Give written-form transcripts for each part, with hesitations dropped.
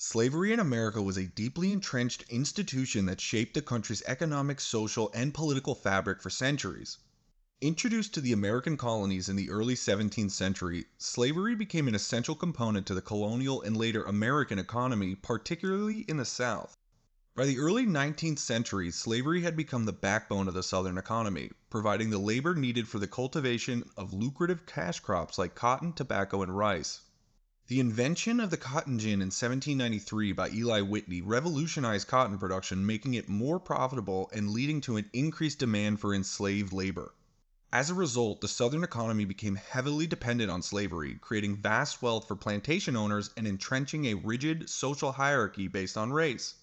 Slavery in America was a deeply entrenched institution that shaped the country's economic, social, and political fabric for centuries. Introduced to the American colonies in the early 17th century, slavery became an essential component to the colonial and later American economy, particularly in the South. By the early 19th century, slavery had become the backbone of the Southern economy, providing the labor needed for the cultivation of lucrative cash crops like cotton, tobacco, and rice. The invention of the cotton gin in 1793 by Eli Whitney revolutionized cotton production, making it more profitable and leading to an increased demand for enslaved labor. As a result, the Southern economy became heavily dependent on slavery, creating vast wealth for plantation owners and entrenching a rigid social hierarchy based on race.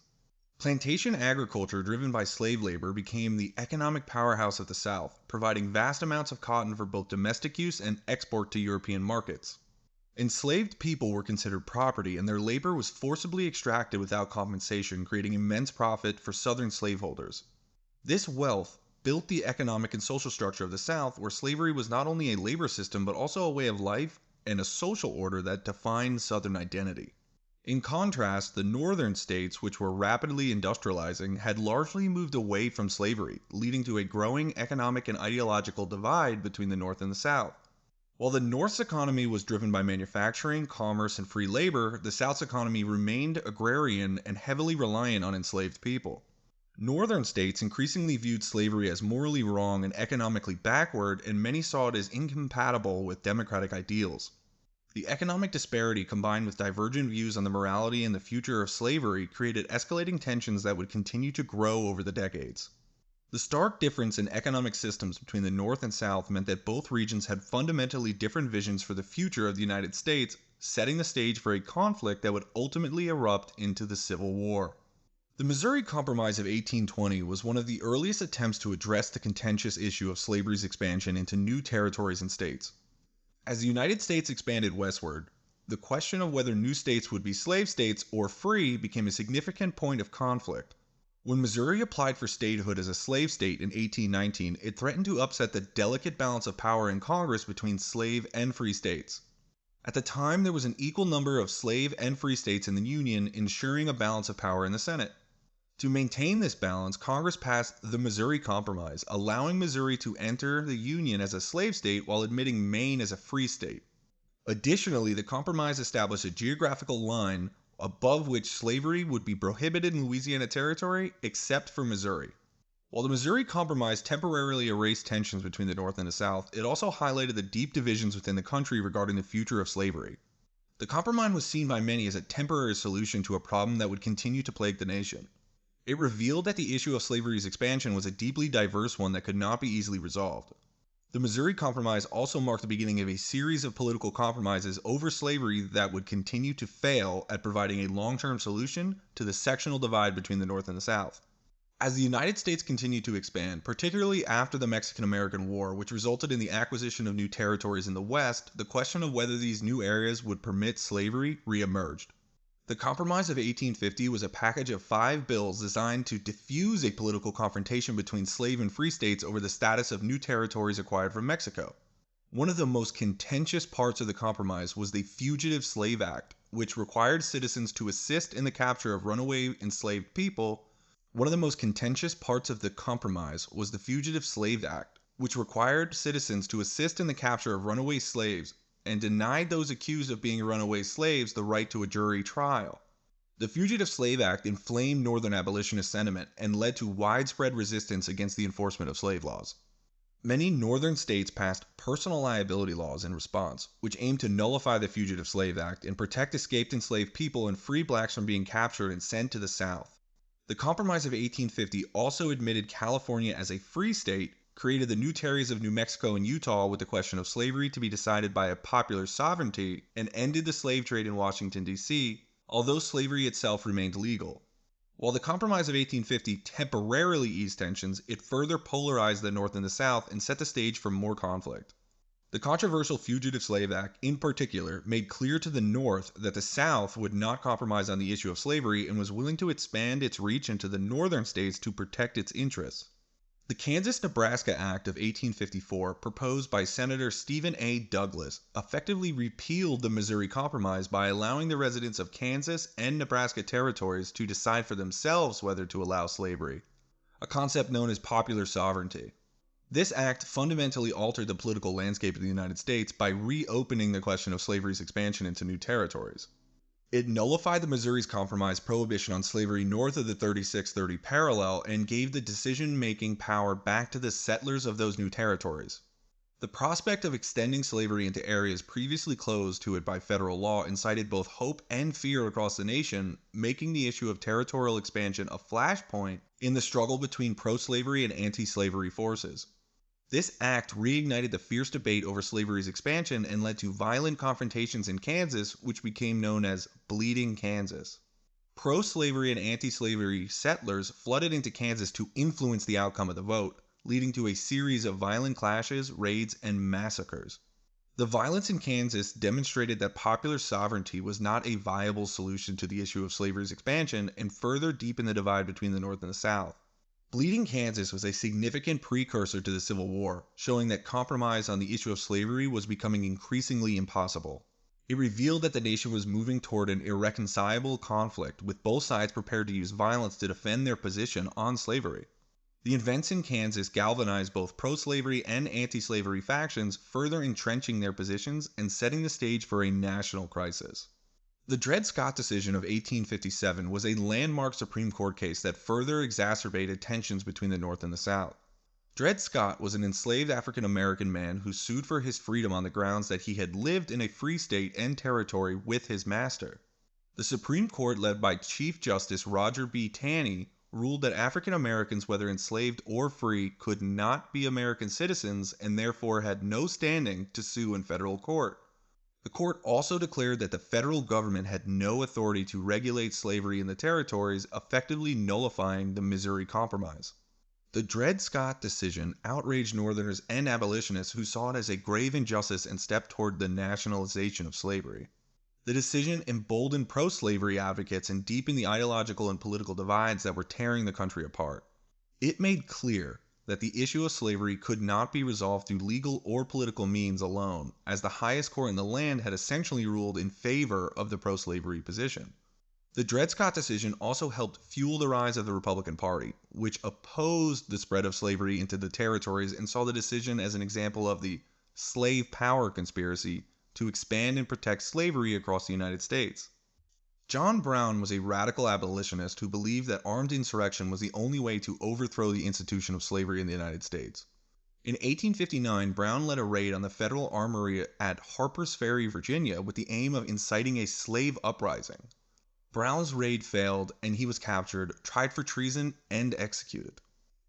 Plantation agriculture driven by slave labor became the economic powerhouse of the South, providing vast amounts of cotton for both domestic use and export to European markets. Enslaved people were considered property, and their labor was forcibly extracted without compensation, creating immense profit for Southern slaveholders. This wealth built the economic and social structure of the South, where slavery was not only a labor system but also a way of life and a social order that defined Southern identity. In contrast, the Northern states, which were rapidly industrializing, had largely moved away from slavery, leading to a growing economic and ideological divide between the North and the South. While the North's economy was driven by manufacturing, commerce, and free labor, the South's economy remained agrarian and heavily reliant on enslaved people. Northern states increasingly viewed slavery as morally wrong and economically backward, and many saw it as incompatible with democratic ideals. The economic disparity combined with divergent views on the morality and the future of slavery created escalating tensions that would continue to grow over the decades. The stark difference in economic systems between the North and South meant that both regions had fundamentally different visions for the future of the United States, setting the stage for a conflict that would ultimately erupt into the Civil War. The Missouri Compromise of 1820 was one of the earliest attempts to address the contentious issue of slavery's expansion into new territories and states. As the United States expanded westward, the question of whether new states would be slave states or free became a significant point of conflict. When Missouri applied for statehood as a slave state in 1819, it threatened to upset the delicate balance of power in Congress between slave and free states. At the time, there was an equal number of slave and free states in the Union, ensuring a balance of power in the Senate. To maintain this balance, Congress passed the Missouri Compromise, allowing Missouri to enter the Union as a slave state while admitting Maine as a free state. Additionally, the compromise established a geographical line above which slavery would be prohibited in Louisiana Territory except for Missouri. While the Missouri Compromise temporarily erased tensions between the North and the South, it also highlighted the deep divisions within the country regarding the future of slavery. The compromise was seen by many as a temporary solution to a problem that would continue to plague the nation. It revealed that the issue of slavery's expansion was a deeply diverse one that could not be easily resolved. The Missouri Compromise also marked the beginning of a series of political compromises over slavery that would continue to fail at providing a long-term solution to the sectional divide between the North and the South. As the United States continued to expand, particularly after the Mexican-American War, which resulted in the acquisition of new territories in the West, the question of whether these new areas would permit slavery reemerged. The Compromise of 1850 was a package of 5 bills designed to diffuse a political confrontation between slave and free states over the status of new territories acquired from Mexico. One of the most contentious parts of the compromise was the Fugitive Slave Act, which required citizens to assist in the capture of runaway enslaved people. One of the most contentious parts of the compromise was the Fugitive Slave Act, which required citizens to assist in the capture of runaway slaves and denied those accused of being runaway slaves the right to a jury trial. The Fugitive Slave Act inflamed Northern abolitionist sentiment and led to widespread resistance against the enforcement of slave laws. Many Northern states passed personal liability laws in response, which aimed to nullify the Fugitive Slave Act and protect escaped enslaved people and free blacks from being captured and sent to the South. The Compromise of 1850 also admitted California as a free state, created the new territories of New Mexico and Utah with the question of slavery to be decided by a popular sovereignty, and ended the slave trade in Washington, D.C., although slavery itself remained legal. While the Compromise of 1850 temporarily eased tensions, it further polarized the North and the South and set the stage for more conflict. The controversial Fugitive Slave Act, in particular, made clear to the North that the South would not compromise on the issue of slavery and was willing to expand its reach into the northern states to protect its interests. The Kansas-Nebraska Act of 1854, proposed by Senator Stephen A. Douglas, effectively repealed the Missouri Compromise by allowing the residents of Kansas and Nebraska territories to decide for themselves whether to allow slavery, a concept known as popular sovereignty. This act fundamentally altered the political landscape of the United States by reopening the question of slavery's expansion into new territories. It nullified the Missouri's Compromise prohibition on slavery north of the 3630 parallel and gave the decision-making power back to the settlers of those new territories. The prospect of extending slavery into areas previously closed to it by federal law incited both hope and fear across the nation, making the issue of territorial expansion a flashpoint in the struggle between pro-slavery and anti-slavery forces. This act reignited the fierce debate over slavery's expansion and led to violent confrontations in Kansas, which became known as Bleeding Kansas. Pro-slavery and anti-slavery settlers flooded into Kansas to influence the outcome of the vote, leading to a series of violent clashes, raids, and massacres. The violence in Kansas demonstrated that popular sovereignty was not a viable solution to the issue of slavery's expansion and further deepened the divide between the North and the South. Bleeding Kansas was a significant precursor to the Civil War, showing that compromise on the issue of slavery was becoming increasingly impossible. It revealed that the nation was moving toward an irreconcilable conflict, with both sides prepared to use violence to defend their position on slavery. The events in Kansas galvanized both pro-slavery and anti-slavery factions, further entrenching their positions and setting the stage for a national crisis. The Dred Scott decision of 1857 was a landmark Supreme Court case that further exacerbated tensions between the North and the South. Dred Scott was an enslaved African American man who sued for his freedom on the grounds that he had lived in a free state and territory with his master. The Supreme Court, led by Chief Justice Roger B. Taney, ruled that African Americans, whether enslaved or free, could not be American citizens and therefore had no standing to sue in federal court. The court also declared that the federal government had no authority to regulate slavery in the territories, effectively nullifying the Missouri Compromise. The Dred Scott decision outraged Northerners and abolitionists who saw it as a grave injustice and step toward the nationalization of slavery. The decision emboldened pro-slavery advocates and deepened the ideological and political divides that were tearing the country apart. It made clear that the issue of slavery could not be resolved through legal or political means alone, as the highest court in the land had essentially ruled in favor of the pro-slavery position. The Dred Scott decision also helped fuel the rise of the Republican Party, which opposed the spread of slavery into the territories and saw the decision as an example of the slave power conspiracy to expand and protect slavery across the United States. John Brown was a radical abolitionist who believed that armed insurrection was the only way to overthrow the institution of slavery in the United States. In 1859, Brown led a raid on the federal armory at Harper's Ferry, Virginia, with the aim of inciting a slave uprising. Brown's raid failed, and he was captured, tried for treason, and executed.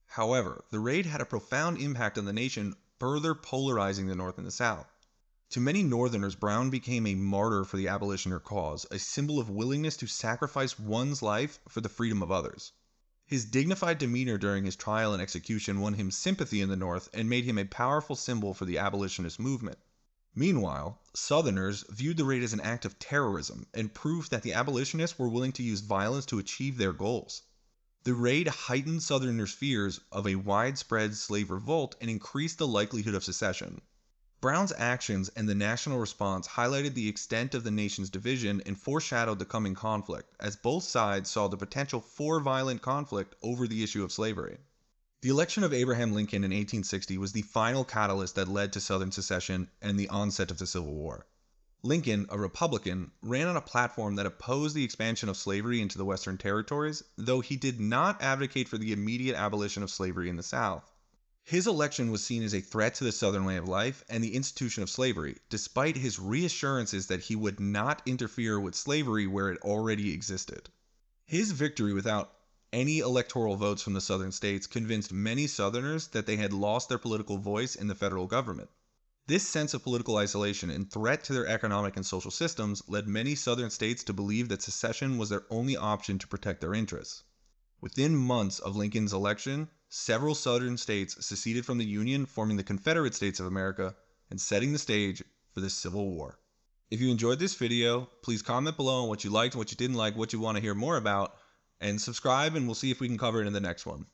However, the raid had a profound impact on the nation, further polarizing the North and the South. To many Northerners, Brown became a martyr for the abolitioner cause, a symbol of willingness to sacrifice one's life for the freedom of others. His dignified demeanor during his trial and execution won him sympathy in the North and made him a powerful symbol for the abolitionist movement. Meanwhile, Southerners viewed the raid as an act of terrorism and proof that the abolitionists were willing to use violence to achieve their goals. The raid heightened Southerners' fears of a widespread slave revolt and increased the likelihood of secession. Brown's actions and the national response highlighted the extent of the nation's division and foreshadowed the coming conflict, as both sides saw the potential for violent conflict over the issue of slavery. The election of Abraham Lincoln in 1860 was the final catalyst that led to Southern secession and the onset of the Civil War. Lincoln, a Republican, ran on a platform that opposed the expansion of slavery into the Western territories, though he did not advocate for the immediate abolition of slavery in the South. His election was seen as a threat to the Southern way of life and the institution of slavery, despite his reassurances that he would not interfere with slavery where it already existed. His victory without any electoral votes from the Southern states convinced many Southerners that they had lost their political voice in the federal government. This sense of political isolation and threat to their economic and social systems led many Southern states to believe that secession was their only option to protect their interests. Within months of Lincoln's election, several Southern states seceded from the Union, forming the Confederate States of America and setting the stage for the Civil War. If you enjoyed this video, please comment below on what you liked, what you didn't like, what you want to hear more about, and subscribe, and we'll see if we can cover it in the next one.